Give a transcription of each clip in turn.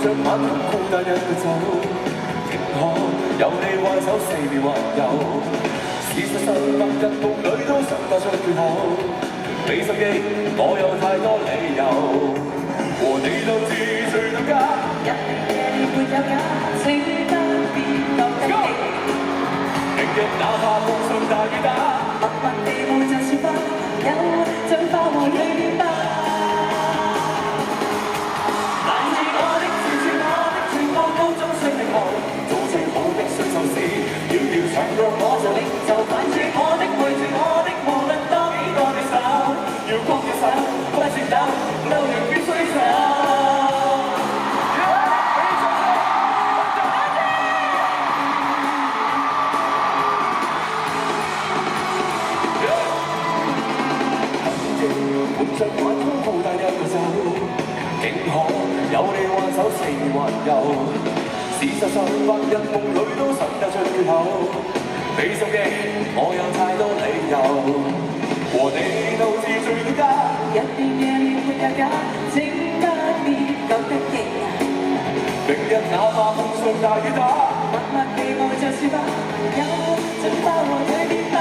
像晚空孤單一個走，竟可有你挽手四面環遊。事實上，白日夢裏都想發出缺口，俾心機，我有太多理由，和你鬥智最到家。日夜沒有假，請不必覺得驚。明日哪怕風霜大雨打，默默地望就算不有，將花和淚變白。攔住我的，纏住我的，全部高中生命夢，做最好的馴獸師，遙遙長路我做領袖。攔住我的，圍住我的，無論多幾個對手，要幫住手，不算抖，鬥完必須走。像晚空孤單一個走，竟可有你挽手四面環遊。事實上，白日夢裏都想得出缺口，俾心機，我有太多理由，和你鬥智最到家。日夜夜沒有假，請不必覺得驚訝。明日哪怕風霜大雨打，默默地愛就是朋友，盡花和淚變白。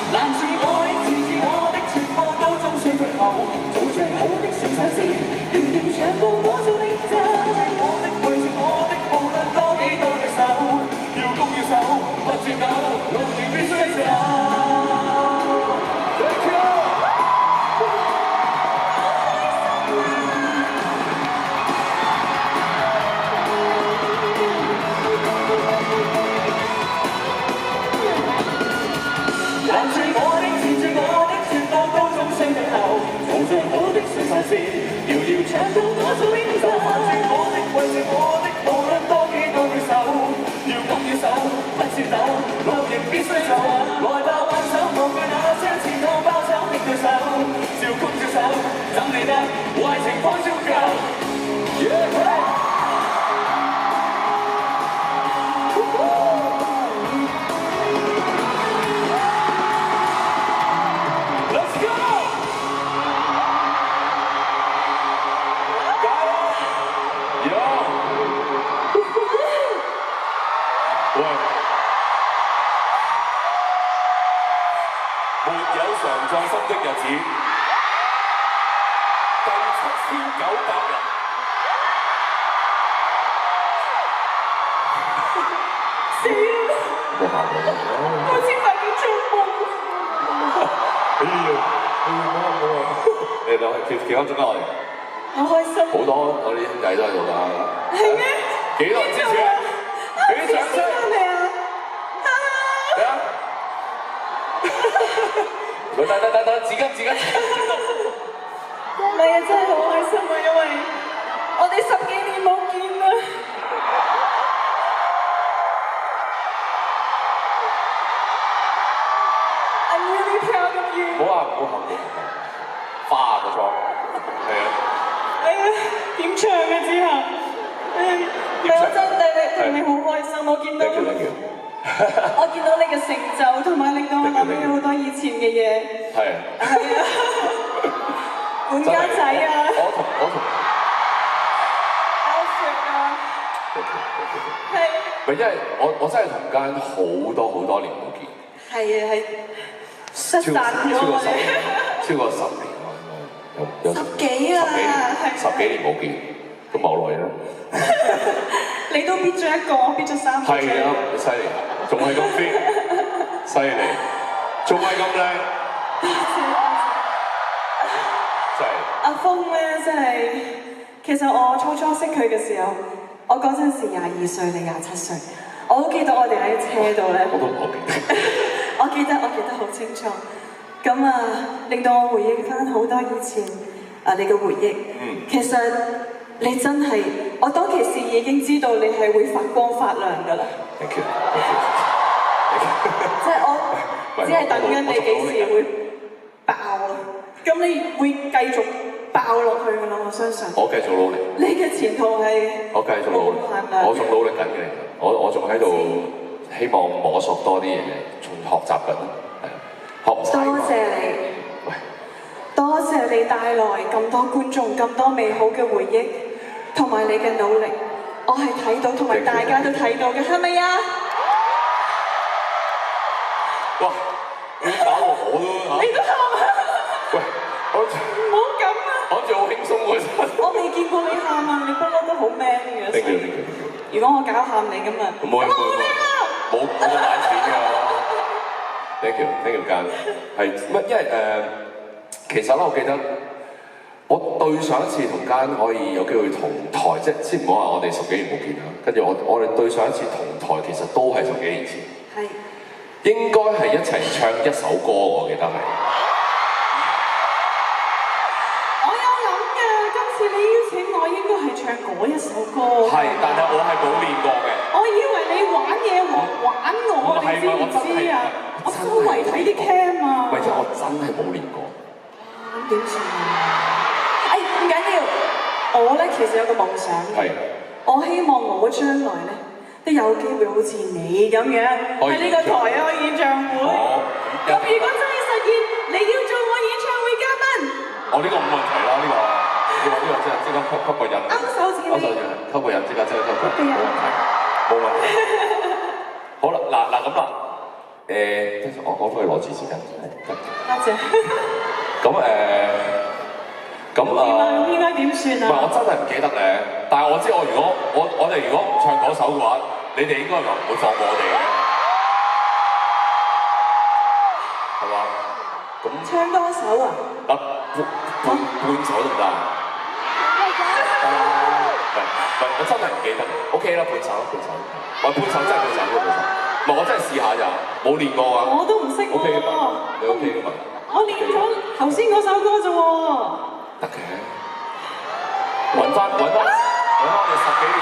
攔住我的，纏住我的，全部都終須退後，做最好的馴獸師，遙遙長路我做領袖。我的，圍住我的，無論多幾多對手，要攻要守，不轉抖，路程必須走。最好的馴獸師，遙遙長路我做領袖。攔住我的，圍住我的，無論多幾多對手，要攻要守，不轉抖，路仍必須走。來吧，挽手，忘記那些前途包搶的對手，照攻照守，怎理得壞情況照舊。沒有常在心的日子，第7900日。死啦！冇效果。我先發緊做夢。你兩條橋中間我哋好開心。好多我啲兄弟都喺度㗎。係咩？幾多人支持？俾啲掌聲。係啊！嚟啊！等，紙巾。唔係啊，真係好開心啊，因為我哋10幾年冇見啦。I'm really proud of you。唔好喊，花個妝，係啊。哎呀，點唱啊之後？我真係令你好開心，我見到。我見到你嘅成就，同埋令到我諗起好多以前嘅嘢。係啊，管家仔啊，我同 Alfred 啊，係。唔係因為我真係同間好多年冇見。係啊，係失散咗我哋。超過10年啦，有10幾啊，10幾年冇見，都冇耐啦。你都搣咗一個，搣咗3個。係啊，犀利，仲係咁 fit， 犀利，仲係咁靚，真係。阿峰咧，真係，其實我初識佢嘅時候，我嗰陣時22歲，你27歲，我都記得我哋喺車度咧。我都唔好記得。我記得好清楚。咁啊，令到我回憶翻好多以前你嘅回憶。其實你真係，我當其時已經知道你係會發光發亮㗎啦。Thank you。即係我只係等緊你幾時會爆啊！咁你會繼續爆落去㗎啦，我相信。我繼續努力。你嘅前途係我繼續努力，我仲努力緊嘅，我仲喺度希望摸索多啲嘢，仲學習緊，係學唔晒。多謝你，多謝你帶來咁多觀眾、咁多美好嘅回憶，同埋你嘅努力，我係睇到，同埋大家都睇到嘅，係咪啊？哇！你打我都嚇，你都喊啊！喂，我唔好咁啊！好似好輕鬆喎真。我未見過你喊啊！你不嬲都好 man 嘅。Thank you，thank you。如果我搞喊你咁啊，冇咁玩錢㗎。Thank you，thank you 間係乜？因為其實咧，我記得我對上一次同間可以有機會同台，即係先唔好話我哋10幾年冇見啦。跟住我哋對上一次同台，其實都係10幾年前。係。應該係一齊唱一首歌，我記得係。我有諗㗎，今次你邀請我應該係唱嗰一首歌。係，但係我係冇練過嘅。我以為你玩嘢玩我，你知唔知啊？我周圍睇啲 cam 啊。喂，即係我真係冇練過。咁點算啊？唔緊要，我咧其實有個夢想嘅。我希望我將來咧都有機會好似你咁樣喺呢個台開演唱會。咁如果真係實現，你要做我演唱會嘉賓。我呢個冇問題啦，呢個即刻吸個印。勾手指。吸個印，即刻吸。冇問題。好啦，嗱咁啦，我幫你攞住時間。多謝。咁應該點算啊？唔係，我真係唔記得咧。但係我知我哋如果唔唱嗰首嘅話，你哋應該唔會放過我哋嘅，係嘛？咁唱多首啊？半首得唔得啊？得啦。唔係，我真係唔記得。OK 啦，半首。半首真係半首。唔係，我真係試下咋，冇練過啊。我都唔識喎。OK 嘅嘛？你 OK 嘅嘛？我練咗頭先嗰首歌啫喎。得嘅，揾翻我哋10幾年。